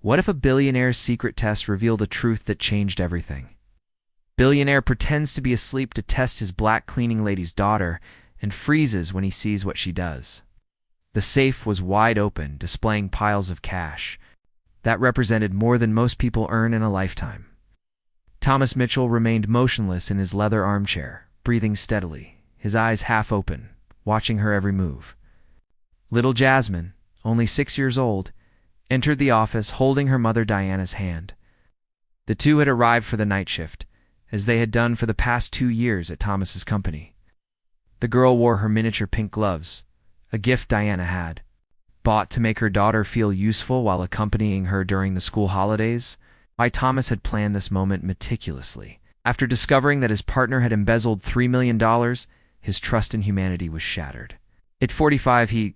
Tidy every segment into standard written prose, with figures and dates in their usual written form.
What if a billionaire's secret test revealed a truth that changed everything? Billionaire pretends to be asleep to test his black cleaning lady's daughter and freezes when he sees what she does. The safe was wide open, displaying piles of cash. That represented more than most people earn in a lifetime. Thomas Mitchell remained motionless in his leather armchair, breathing steadily, his eyes half open, watching her every move. Little Jasmine, only 6 years old, entered the office holding her mother Diana's hand. The two had arrived for the night shift, as they had done for the past 2 years at Thomas's company. The girl wore her miniature pink gloves, a gift Diana had, bought to make her daughter feel useful while accompanying her during the school holidays. Why Thomas had planned this moment meticulously. After discovering that his partner had embezzled $3 million, his trust in humanity was shattered. At 45, he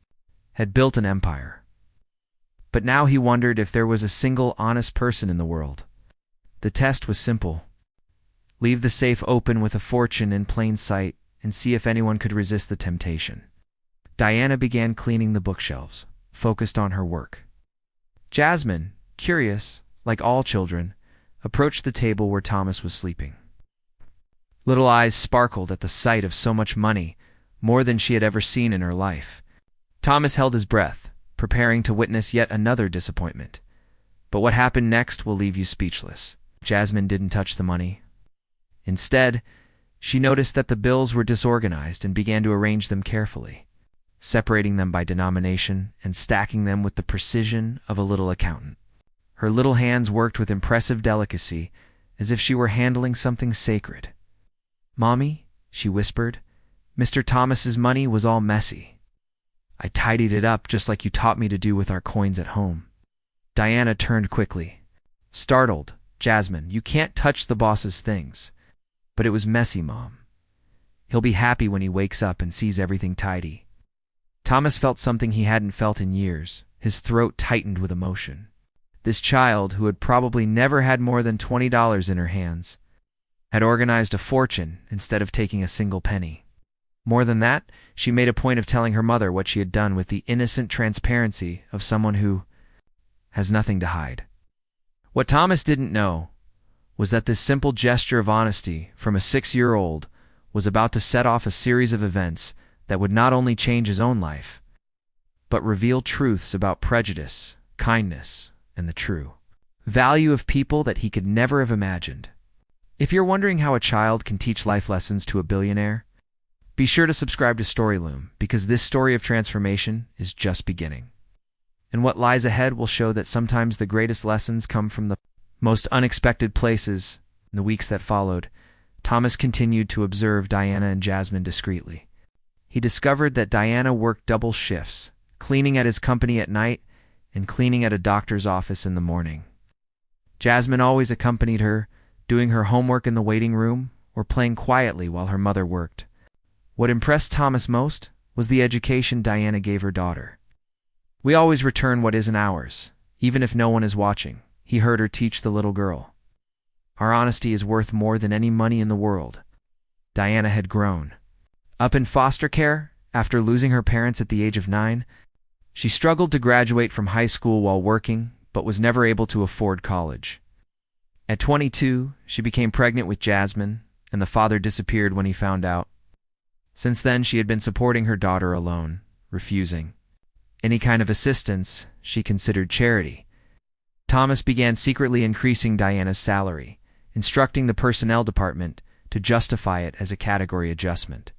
had built an empire. But now he wondered if there was a single honest person in the world. The test was simple. Leave the safe open with a fortune in plain sight and see if anyone could resist the temptation. Diana began cleaning the bookshelves, focused on her work. Jasmine, curious, like all children, approached the table where Thomas was sleeping. Little eyes sparkled at the sight of so much money, more than she had ever seen in her life. Thomas held his breath, preparing to witness yet another disappointment. But what happened next will leave you speechless. Jasmine didn't touch the money. Instead, she noticed that the bills were disorganized and began to arrange them carefully, separating them by denomination and stacking them with the precision of a little accountant. Her little hands worked with impressive delicacy, as if she were handling something sacred. "Mommy," she whispered, "Mr. Thomas's money was all messy. I tidied it up just like you taught me to do with our coins at home." Diana turned quickly. Startled, "Jasmine, you can't touch the boss's things." "But it was messy, Mom. He'll be happy when he wakes up and sees everything tidy." Thomas felt something he hadn't felt in years. His throat tightened with emotion. This child, who had probably never had more than $20 in her hands, had organized a fortune instead of taking a single penny. More than that, she made a point of telling her mother what she had done with the innocent transparency of someone who has nothing to hide. What Thomas didn't know was that this simple gesture of honesty from a 6-year-old was about to set off a series of events that would not only change his own life, but reveal truths about prejudice, kindness, and the true value of people that he could never have imagined. If you're wondering how a child can teach life lessons to a billionaire, be sure to subscribe to Storyloom, because this story of transformation is just beginning. And what lies ahead will show that sometimes the greatest lessons come from the most unexpected places. In the weeks that followed, Thomas continued to observe Diana and Jasmine discreetly. He discovered that Diana worked double shifts, cleaning at his company at night and cleaning at a doctor's office in the morning. Jasmine always accompanied her, doing her homework in the waiting room or playing quietly while her mother worked. What impressed Thomas most was the education Diana gave her daughter. "We always return what isn't ours, even if no one is watching," he heard her teach the little girl. "Our honesty is worth more than any money in the world." Diana had grown. Up in foster care, after losing her parents at the age of 9, she struggled to graduate from high school while working, but was never able to afford college. At 22, she became pregnant with Jasmine, and the father disappeared when he found out. Since then, she had been supporting her daughter alone, refusing any kind of assistance she considered charity. Thomas began secretly increasing Diana's salary, instructing the personnel department to justify it as a category adjustment.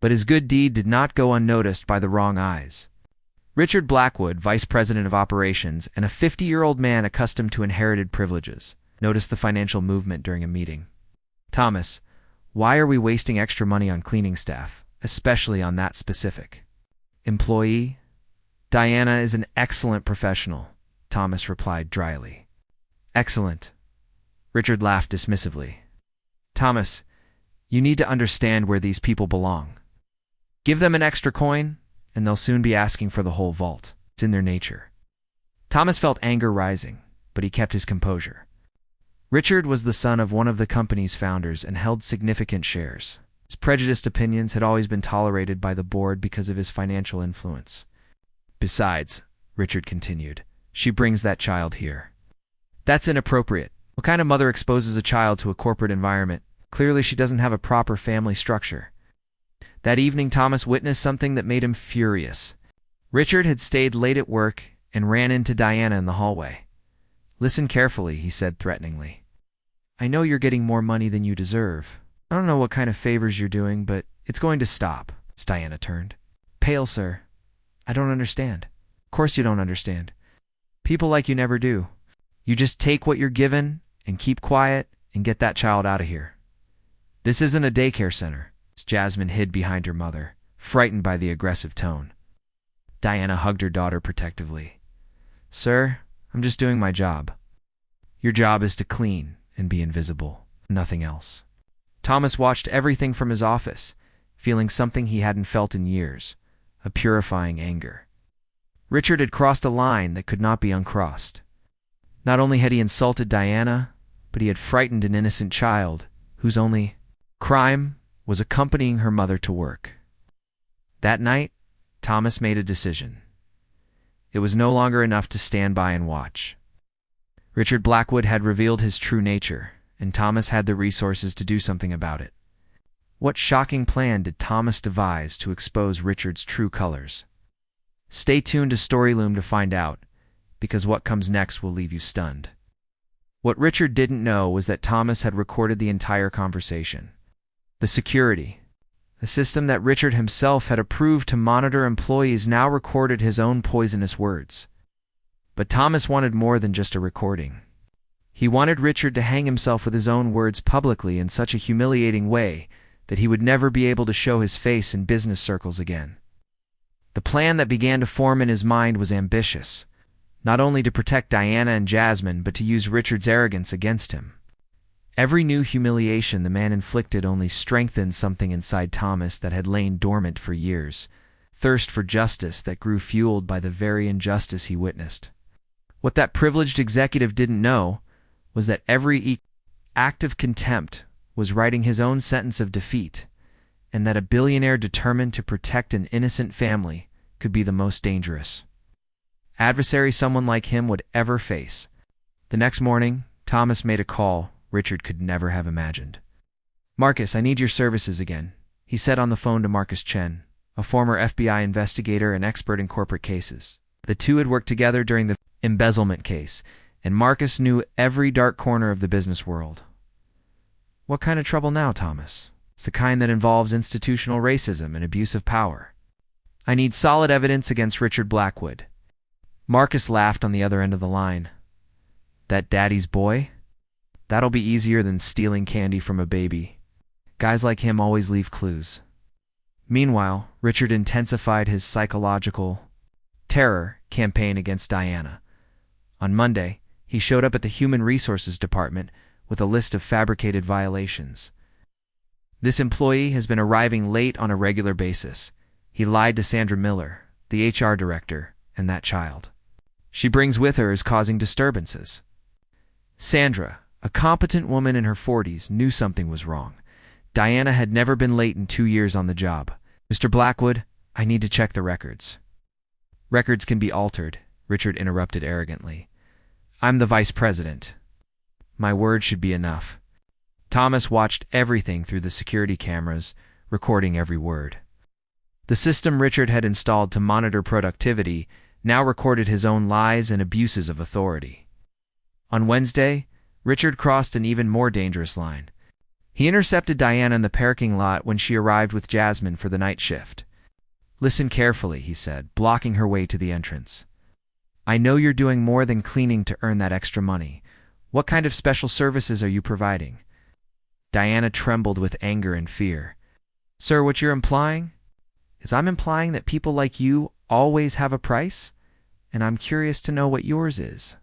But his good deed did not go unnoticed by the wrong eyes. Richard Blackwood, vice president of operations and a 50-year-old man accustomed to inherited privileges, noticed the financial movement during a meeting. "Thomas, why are we wasting extra money on cleaning staff, especially on that specific employee?" "Diana is an excellent professional," Thomas replied dryly. "Excellent." Richard laughed dismissively. "Thomas, you need to understand where these people belong. Give them an extra coin, and they'll soon be asking for the whole vault. It's in their nature." Thomas felt anger rising, but he kept his composure. Richard was the son of one of the company's founders and held significant shares. His prejudiced opinions had always been tolerated by the board because of his financial influence. "Besides," Richard continued, "she brings that child here. That's inappropriate. What kind of mother exposes a child to a corporate environment? Clearly she doesn't have a proper family structure. That evening, Thomas witnessed something that made him furious. Richard had stayed late at work and ran into Diana in the hallway. "Listen carefully," he said threateningly. "I know you're getting more money than you deserve. I don't know what kind of favors you're doing, but it's going to stop." Diana turned pale. "Sir, I don't understand." "Of course you don't understand. People like you never do. You just take what you're given and keep quiet and get that child out of here. This isn't a daycare center." Jasmine hid behind her mother, frightened by the aggressive tone. Diana hugged her daughter protectively. "Sir, I'm just doing my job. Your job is to clean and be invisible, nothing else." Thomas watched everything from his office, feeling something he hadn't felt in years, a purifying anger. Richard had crossed a line that could not be uncrossed. Not only had he insulted Diana, but he had frightened an innocent child whose only crime was accompanying her mother to work. That night, Thomas made a decision. It was no longer enough to stand by and watch. Richard Blackwood had revealed his true nature, and Thomas had the resources to do something about it. What shocking plan did Thomas devise to expose Richard's true colors? Stay tuned to Storyloom to find out, because what comes next will leave you stunned. What Richard didn't know was that Thomas had recorded the entire conversation. The security, the system that Richard himself had approved to monitor employees, now recorded his own poisonous words. But Thomas wanted more than just a recording. He wanted Richard to hang himself with his own words publicly in such a humiliating way that he would never be able to show his face in business circles again. The plan that began to form in his mind was ambitious, not only to protect Diana and Jasmine, but to use Richard's arrogance against him. Every new humiliation the man inflicted only strengthened something inside Thomas that had lain dormant for years, thirst for justice that grew fueled by the very injustice he witnessed. What that privileged executive didn't know was that every act of contempt was writing his own sentence of defeat, and that a billionaire determined to protect an innocent family could be the most dangerous adversary someone like him would ever face. The next morning, Thomas made a call Richard could never have imagined. "Marcus, I need your services again," he said on the phone to Marcus Chen, a former FBI investigator and expert in corporate cases. The two had worked together during the embezzlement case, and Marcus knew every dark corner of the business world. "What kind of trouble now, Thomas?" "It's the kind that involves institutional racism and abuse of power. I need solid evidence against Richard Blackwood." Marcus laughed on the other end of the line. "That daddy's boy? That'll be easier than stealing candy from a baby. Guys like him always leave clues." Meanwhile, Richard intensified his psychological terror campaign against Diana. On Monday, he showed up at the Human Resources Department with a list of fabricated violations. "This employee has been arriving late on a regular basis. He lied to Sandra Miller, the HR director, and that child. She brings with her is causing disturbances." Sandra, a competent woman in her 40s, knew something was wrong. Diana had never been late in 2 years on the job. "Mr. Blackwood, I need to check the records." "Records can be altered," Richard interrupted arrogantly. "I'm the vice president. My word should be enough." Thomas watched everything through the security cameras, recording every word. The system Richard had installed to monitor productivity now recorded his own lies and abuses of authority. On Wednesday, Richard crossed an even more dangerous line. He intercepted Diana in the parking lot when she arrived with Jasmine for the night shift. "Listen carefully," he said, blocking her way to the entrance. "I know you're doing more than cleaning to earn that extra money. What kind of special services are you providing?" Diana trembled with anger and fear. "Sir, what you're implying is I'm implying that people like you always have a price, and I'm curious to know what yours is."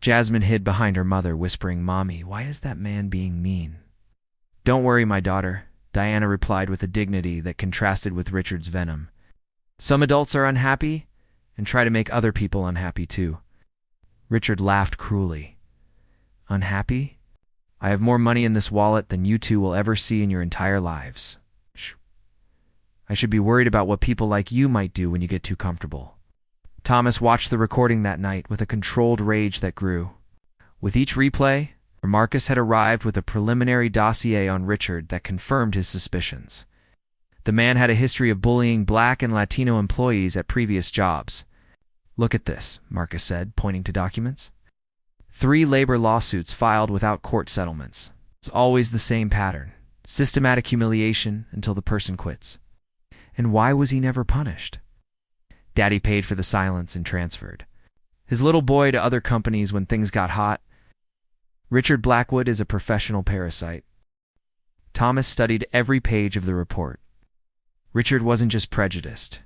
Jasmine hid behind her mother, whispering, "Mommy, why is that man being mean?" "Don't worry, my daughter," Diana replied with a dignity that contrasted with Richard's venom. "Some adults are unhappy and try to make other people unhappy too." Richard laughed cruelly. "Unhappy? I have more money in this wallet than you two will ever see in your entire lives. I should be worried about what people like you might do when you get too comfortable." Thomas watched the recording that night with a controlled rage that grew. With each replay, Marcus had arrived with a preliminary dossier on Richard that confirmed his suspicions. The man had a history of bullying Black and Latino employees at previous jobs. "Look at this," Marcus said, pointing to documents. 3 labor lawsuits filed without court settlements. It's always the same pattern. Systematic humiliation until the person quits. And why was he never punished? Daddy paid for the silence and transferred his little boy to other companies when things got hot. Richard Blackwood is a professional parasite. Thomas studied every page of the report. Richard wasn't just prejudiced.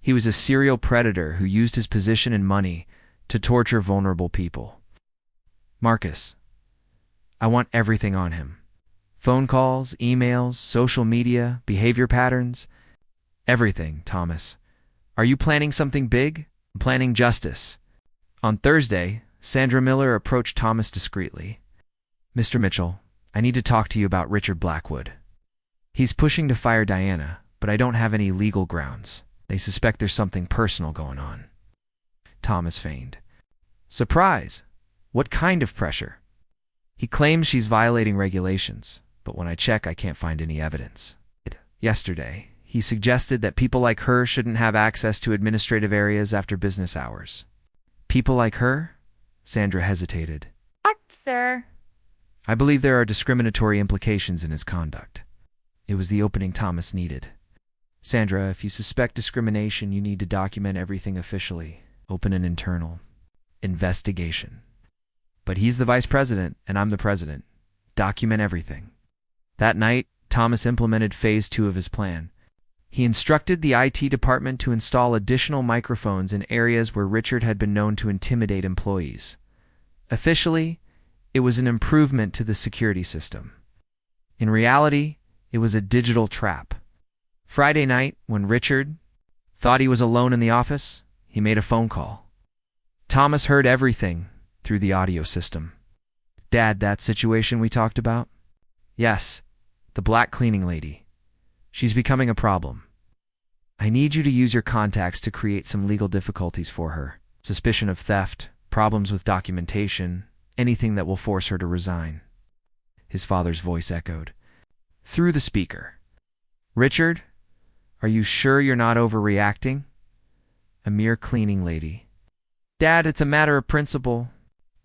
He was a serial predator who used his position and money to torture vulnerable people. "Marcus, I want everything on him. Phone calls, emails, social media, behavior patterns. Everything, Thomas. Are you planning something big? I'm planning justice." On Thursday, Sandra Miller approached Thomas discreetly. "Mr. Mitchell, I need to talk to you about Richard Blackwood. He's pushing to fire Diana, but I don't have any legal grounds. They suspect there's something personal going on." Thomas feigned surprise. "What kind of pressure?" "He claims she's violating regulations, but when I check, I can't find any evidence." Yesterday, he suggested that people like her shouldn't have access to administrative areas after business hours. "People like her?" Sandra hesitated. Sir. "I believe there are discriminatory implications in his conduct." It was the opening Thomas needed. "Sandra, if you suspect discrimination, you need to document everything officially. Open an internal investigation." "But he's the vice president, and I'm the president. Document everything." That night, Thomas implemented phase 2 of his plan. He instructed the IT department to install additional microphones in areas where Richard had been known to intimidate employees. Officially, it was an improvement to the security system. In reality, it was a digital trap. Friday night, when Richard thought he was alone in the office, he made a phone call. Thomas heard everything through the audio system. "Dad, that situation we talked about?" "Yes, the black cleaning lady. She's becoming a problem. I need you to use your contacts to create some legal difficulties for her. Suspicion of theft, problems with documentation, anything that will force her to resign." His father's voice echoed through the speaker. "Richard, are you sure you're not overreacting? A mere cleaning lady." "Dad, it's a matter of principle.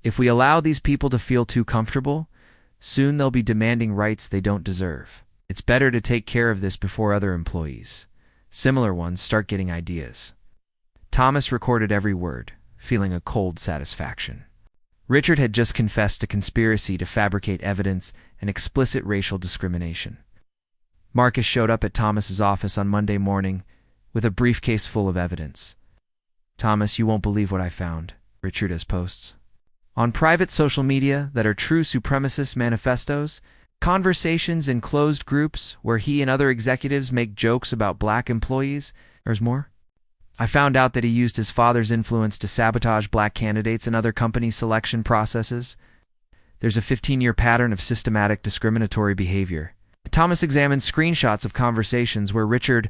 If we allow these people to feel too comfortable, soon they'll be demanding rights they don't deserve. It's better to take care of this before other employees, similar ones, start getting ideas." Thomas recorded every word, feeling a cold satisfaction. Richard had just confessed a conspiracy to fabricate evidence and explicit racial discrimination. Marcus showed up at Thomas's office on Monday morning with a briefcase full of evidence. "Thomas, you won't believe what I found," Richard has posts on private social media that are true supremacist manifestos, conversations in closed groups where he and other executives make jokes about black employees. There's more. "I found out that he used his father's influence to sabotage black candidates and other company selection processes. There's a 15-year pattern of systematic discriminatory behavior." Thomas examined screenshots of conversations where Richard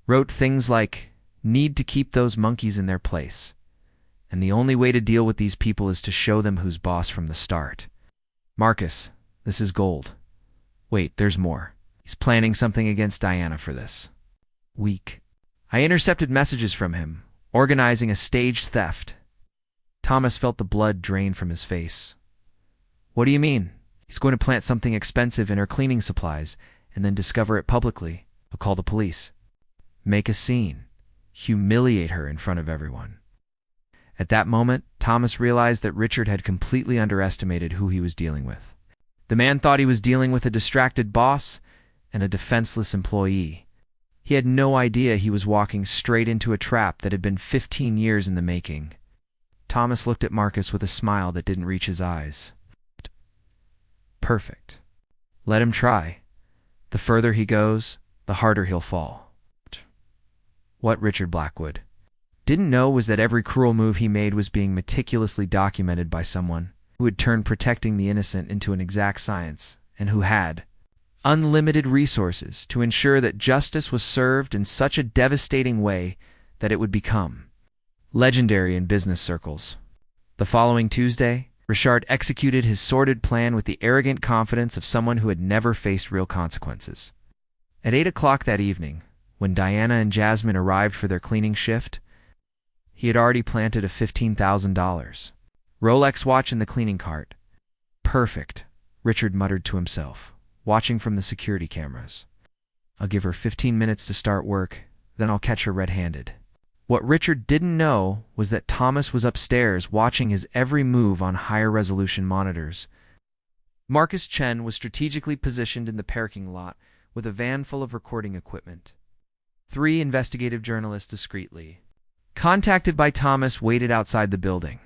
wrote things like, "Need to keep those monkeys in their place. And the only way to deal with these people is to show them who's boss from the start." "Marcus, this is gold. Wait, there's more. He's planning something against Diana for this week. I intercepted messages from him, organizing a staged theft." Thomas felt the blood drain from his face. "What do you mean?" "He's going to plant something expensive in her cleaning supplies and then discover it publicly. He'll call the police. Make a scene. Humiliate her in front of everyone." At that moment, Thomas realized that Richard had completely underestimated who he was dealing with. The man thought he was dealing with a distracted boss and a defenseless employee. He had no idea he was walking straight into a trap that had been 15 years in the making. Thomas looked at Marcus with a smile that didn't reach his eyes. "Perfect. Let him try. The further he goes, the harder he'll fall." What Richard Blackwood didn't know was that every cruel move he made was being meticulously documented by someone who had turned protecting the innocent into an exact science and who had unlimited resources to ensure that justice was served in such a devastating way that it would become legendary in business circles. The following Tuesday, Richard executed his sordid plan with the arrogant confidence of someone who had never faced real consequences. At 8 o'clock that evening, when Diana and Jasmine arrived for their cleaning shift, he had already planted a $15,000 Rolex watch in the cleaning cart. Perfect, Richard muttered to himself, watching from the security cameras. I'll give her 15 minutes to start work, then I'll catch her red-handed. What Richard didn't know was that Thomas was upstairs watching his every move on higher-resolution monitors. Marcus Chen was strategically positioned in the parking lot with a van full of recording equipment. 3 investigative journalists discreetly contacted by Thomas waited outside the building.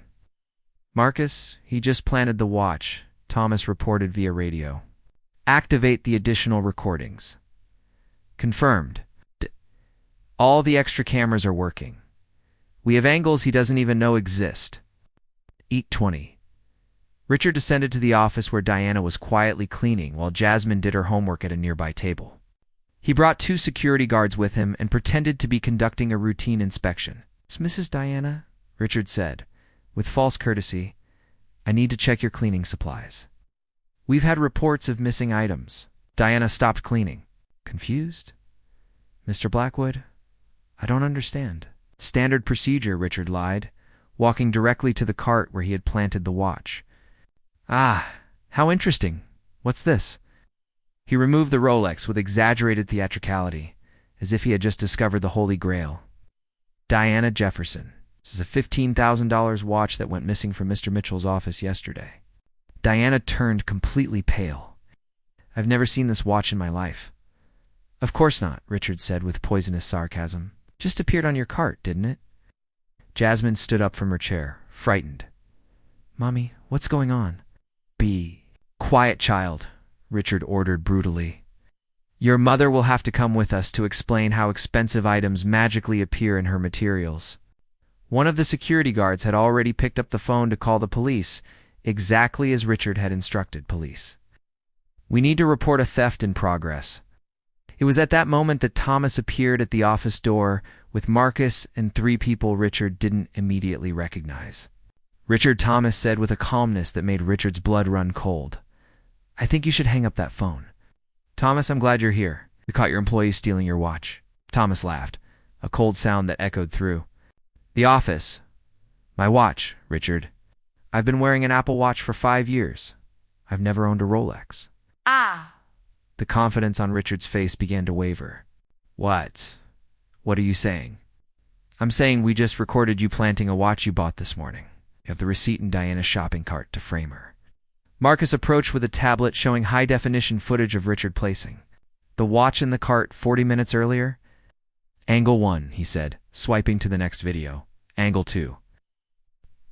Marcus, he just planted the watch, Thomas reported via radio. Activate the additional recordings. Confirmed. All the extra cameras are working. We have angles he doesn't even know exist. 8:20. Richard descended to the office where Diana was quietly cleaning while Jasmine did her homework at a nearby table. He brought 2 security guards with him and pretended to be conducting a routine inspection. Mrs. Diana, Richard said, with false courtesy, I need to check your cleaning supplies. We've had reports of missing items. Diana stopped cleaning. Confused? Mr. Blackwood, I don't understand. Standard procedure, Richard lied, walking directly to the cart where he had planted the watch. Ah, how interesting. What's this? He removed the Rolex with exaggerated theatricality, as if he had just discovered the Holy Grail. Diana Jefferson. This is a $15,000 watch that went missing from Mr. Mitchell's office yesterday. Diana turned completely pale. I've never seen this watch in my life. Of course not, Richard said with poisonous sarcasm. Just appeared on your cart, didn't it? Jasmine stood up from her chair, frightened. Mommy, what's going on? Be quiet, child, Richard ordered brutally. Your mother will have to come with us to explain how expensive items magically appear in her materials. One of the security guards had already picked up the phone to call the police, exactly as Richard had instructed police. We need to report a theft in progress. It was at that moment that Thomas appeared at the office door with Marcus and 3 people Richard didn't immediately recognize. Richard, Thomas said with a calmness that made Richard's blood run cold. I think you should hang up that phone. Thomas, I'm glad you're here. We caught your employees stealing your watch. Thomas laughed, a cold sound that echoed through the office. My watch, Richard. I've been wearing an Apple Watch for 5 years. I've never owned a Rolex. Ah! The confidence on Richard's face began to waver. What? What are you saying? I'm saying we just recorded you planting a watch you bought this morning. You have the receipt in Diana's shopping cart to frame her. Marcus approached with a tablet showing high-definition footage of Richard placing the watch in the cart 40 minutes earlier. Angle 1, he said, swiping to the next video. Angle 2.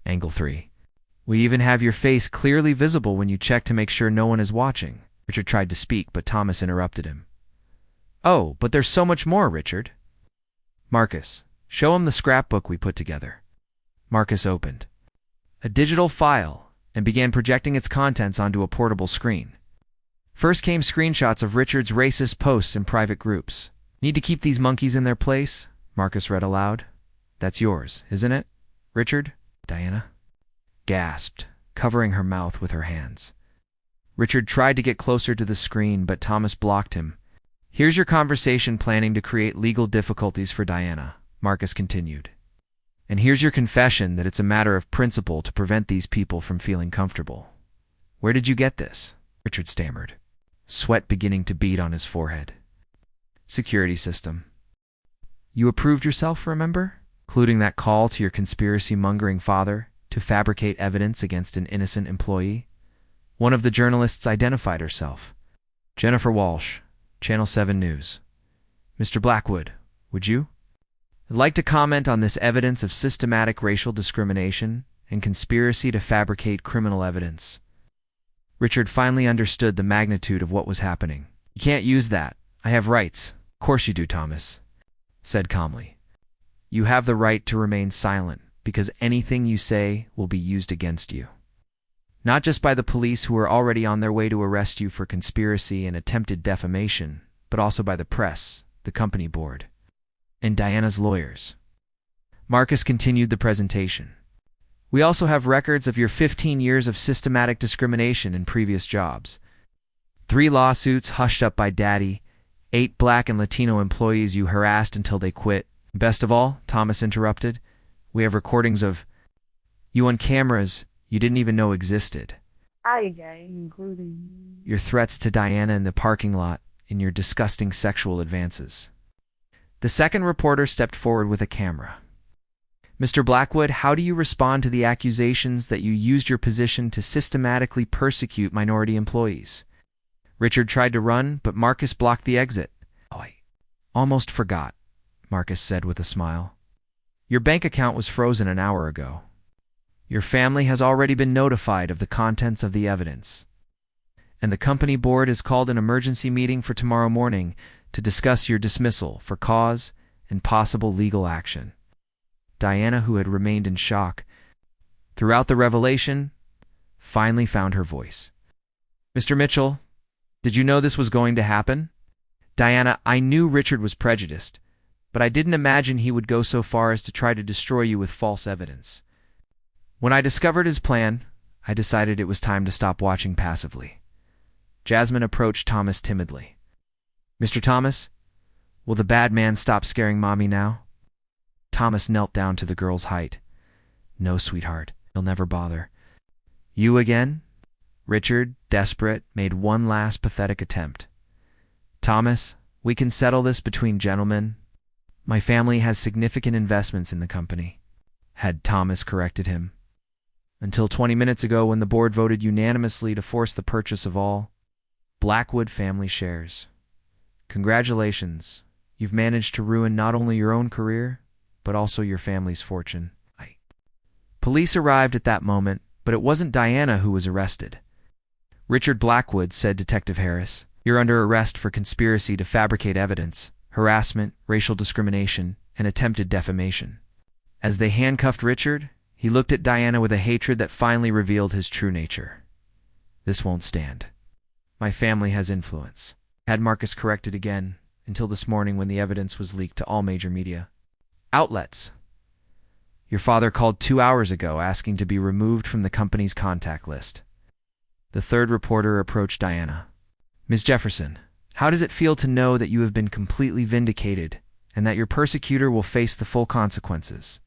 Angle 3. We even have your face clearly visible when you check to make sure no one is watching. Richard tried to speak, but Thomas interrupted him. Oh, but there's so much more, Richard. Marcus, show him the scrapbook we put together. Marcus opened a digital file and began projecting its contents onto a portable screen. First came screenshots of Richard's racist posts in private groups. Need to keep these monkeys in their place? Marcus read aloud. That's yours, isn't it, Richard? Diana gasped, covering her mouth with her hands. Richard tried to get closer to the screen, but Thomas blocked him. Here's your conversation planning to create legal difficulties for Diana, Marcus continued. And here's your confession that it's a matter of principle to prevent these people from feeling comfortable. Where did you get this? Richard stammered, sweat beginning to bead on his forehead. Security system. You approved yourself, remember? Including that call to your conspiracy-mongering father to fabricate evidence against an innocent employee? One of the journalists identified herself. Jennifer Walsh, Channel 7 News. Mr. Blackwood, would you? I'd like to comment on this evidence of systematic racial discrimination and conspiracy to fabricate criminal evidence. Richard finally understood the magnitude of what was happening. You can't use that. I have rights. Of course you do, Thomas said calmly. You have the right to remain silent because anything you say will be used against you. Not just by the police who are already on their way to arrest you for conspiracy and attempted defamation, but also by the press, the company board, and Diana's lawyers. Marcus continued the presentation. We also have records of your 15 years of systematic discrimination in previous jobs. 3 lawsuits hushed up by Daddy, 8 Black and Latino employees you harassed until they quit. Best of all, Thomas interrupted, we have recordings of you on cameras you didn't even know existed. Including Your threats to Diana in the parking lot and your disgusting sexual advances. The second reporter stepped forward with a camera. Mr. Blackwood, how do you respond to the accusations that you used your position to systematically persecute minority employees? Richard tried to run, but Marcus blocked the exit. Oh, I almost forgot, Marcus said with a smile. Your bank account was frozen an hour ago. Your family has already been notified of the contents of the evidence. And the company board has called an emergency meeting for tomorrow morning to discuss your dismissal for cause and possible legal action. Diana, who had remained in shock throughout the revelation, finally found her voice. Mr. Mitchell, did you know this was going to happen? Diana, I knew Richard was prejudiced, but I didn't imagine he would go so far as to try to destroy you with false evidence. When I discovered his plan, I decided it was time to stop watching passively. Jasmine approached Thomas timidly. Mr. Thomas, will the bad man stop scaring Mommy now? Thomas knelt down to the girl's height. No, sweetheart, he'll never bother. You again? Richard, desperate, made one last pathetic attempt. Thomas, we can settle this between gentlemen. My family has significant investments in the company, had Thomas corrected him. Until 20 minutes ago when the board voted unanimously to force the purchase of all Blackwood family shares. Congratulations, you've managed to ruin not only your own career, but also your family's fortune. Police arrived at that moment, but it wasn't Diana who was arrested. Richard Blackwood, said Detective Harris, you're under arrest for conspiracy to fabricate evidence, harassment, racial discrimination, and attempted defamation. As they handcuffed Richard, he looked at Diana with a hatred that finally revealed his true nature. This won't stand. My family has influence, had Marcus corrected again, until this morning when the evidence was leaked to all major media outlets. Your father called 2 hours ago asking to be removed from the company's contact list. The third reporter approached Diana. Ms. Jefferson, how does it feel to know that you have been completely vindicated and that your persecutor will face the full consequences?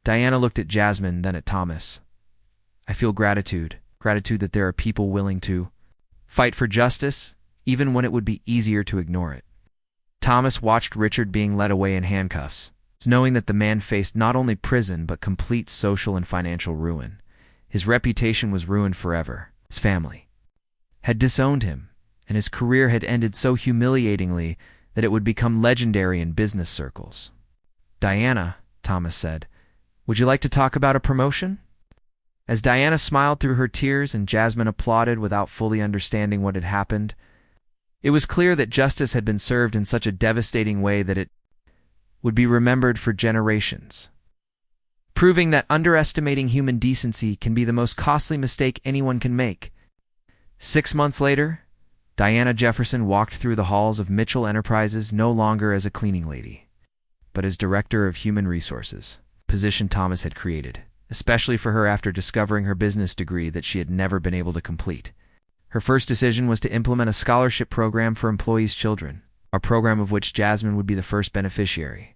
Diana looked at Jasmine, then at Thomas. I feel gratitude that there are people willing to fight for justice, even when it would be easier to ignore it. Thomas watched Richard being led away in handcuffs, knowing that the man faced not only prison but complete social and financial ruin. His reputation was ruined forever. His family had disowned him, and his career had ended so humiliatingly that it would become legendary in business circles. Diana, Thomas said, would you like to talk about a promotion? As Diana smiled through her tears and Jasmine applauded without fully understanding what had happened, it was clear that justice had been served in such a devastating way that it would be remembered for generations, proving that underestimating human decency can be the most costly mistake anyone can make. 6 months later, Diana Jefferson walked through the halls of Mitchell Enterprises no longer as a cleaning lady, but as Director of Human Resources, a position Thomas had created, especially for her after discovering her business degree that she had never been able to complete. Her first decision was to implement a scholarship program for employees' children, a program of which Jasmine would be the first beneficiary.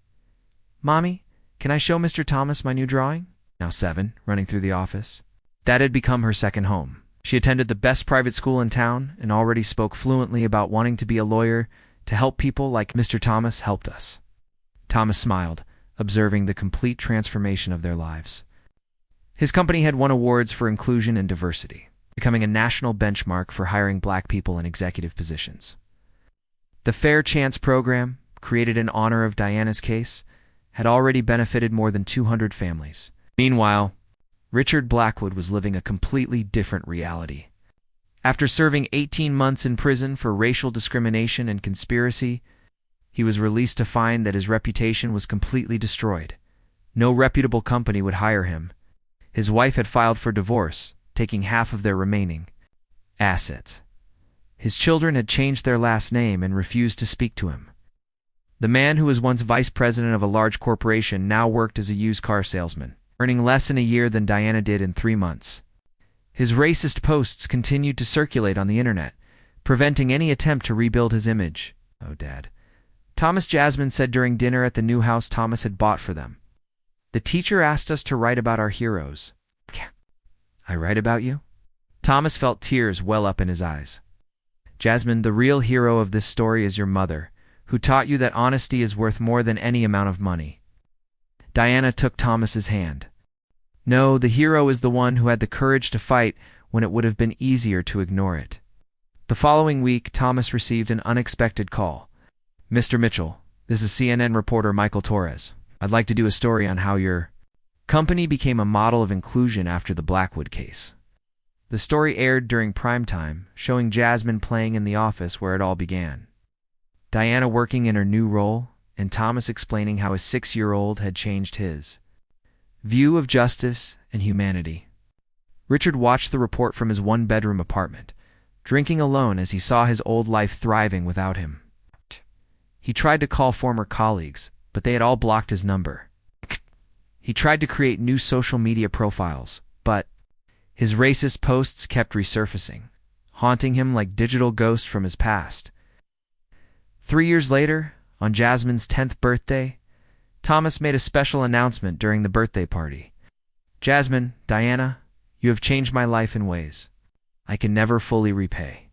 Mommy, can I show Mr. Thomas my new drawing? Now 7, running through the office. That had become her second home. She attended the best private school in town and already spoke fluently about wanting to be a lawyer to help people like Mr. Thomas helped us. Thomas smiled, observing the complete transformation of their lives. His company had won awards for inclusion and diversity, becoming a national benchmark for hiring Black people in executive positions. The Fair Chance program, created in honor of Diana's case, had already benefited more than 200 families. Meanwhile, Richard Blackwood was living a completely different reality. After serving 18 months in prison for racial discrimination and conspiracy, he was released to find that his reputation was completely destroyed. No reputable company would hire him. His wife had filed for divorce, taking half of their remaining assets. His children had changed their last name and refused to speak to him. The man who was once vice president of a large corporation now worked as a used car salesman. earning less in a year than Diana did in 3 months. His racist posts continued to circulate on the internet, preventing any attempt to rebuild his image. Oh, Dad. Jasmine said during dinner at the new house Thomas had bought for them. The teacher asked us to write about our heroes. I write about you? Thomas felt tears well up in his eyes. Jasmine, the real hero of this story is your mother, who taught you that honesty is worth more than any amount of money. Diana took Thomas's hand. No, the hero is the one who had the courage to fight when it would have been easier to ignore it. The following week, Thomas received an unexpected call. Mr. Mitchell, this is CNN reporter Michael Torres. I'd like to do a story on how your company became a model of inclusion after the Blackwood case. The story aired during prime time, showing Jasmine playing in the office where it all began. Diana working in her new role, and Thomas explaining how his 6-year-old had changed his view of justice and humanity. Richard watched the report from his one-bedroom apartment, drinking alone as he saw his old life thriving without him. He tried to call former colleagues, but they had all blocked his number. He tried to create new social media profiles, but his racist posts kept resurfacing, haunting him like digital ghosts from his past. 3 years later, on Jasmine's 10th birthday, Thomas made a special announcement during the birthday party. Jasmine, Diana, you have changed my life in ways I can never fully repay.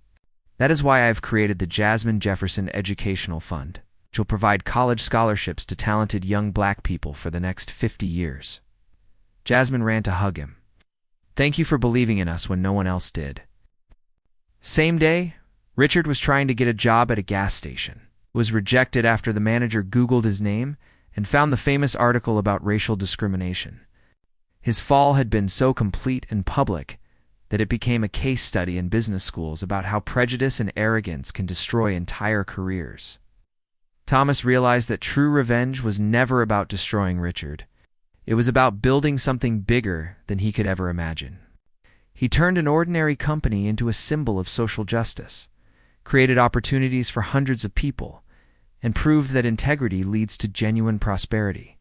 That is why I have created the Jasmine Jefferson Educational Fund, which will provide college scholarships to talented young black people for the next 50 years. Jasmine ran to hug him. Thank you for believing in us when no one else did. Same day, Richard was trying to get a job at a gas station. Was rejected after the manager Googled his name and found the famous article about racial discrimination. His fall had been so complete and public that it became a case study in business schools about how prejudice and arrogance can destroy entire careers. Thomas realized that true revenge was never about destroying Richard. It was about building something bigger than he could ever imagine. He turned an ordinary company into a symbol of social justice, created opportunities for hundreds of people, and proved that integrity leads to genuine prosperity.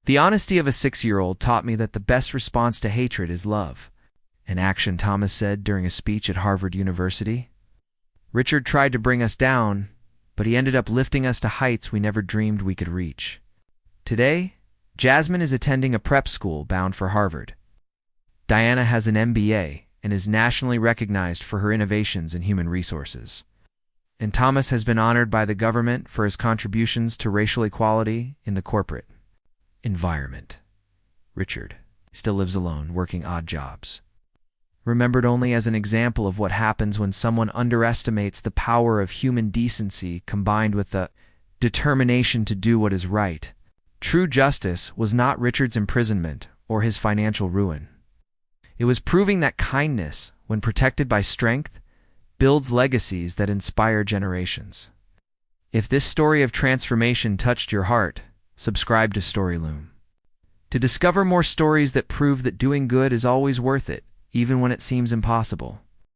The honesty of a 6-year-old taught me that the best response to hatred is love. An action, Thomas said during a speech at Harvard University. Richard tried to bring us down, but he ended up lifting us to heights we never dreamed we could reach. Today, Jasmine is attending a prep school bound for Harvard. Diana has an MBA and is nationally recognized for her innovations in human resources. And Thomas has been honored by the government for his contributions to racial equality in the corporate environment. Richard still lives alone, working odd jobs. Remembered only as an example of what happens when someone underestimates the power of human decency combined with the determination to do what is right. True justice was not Richard's imprisonment or his financial ruin. It was proving that kindness, when protected by strength, builds legacies that inspire generations. If this story of transformation touched your heart, subscribe to Storyloom. To discover more stories that prove that doing good is always worth it, even when it seems impossible.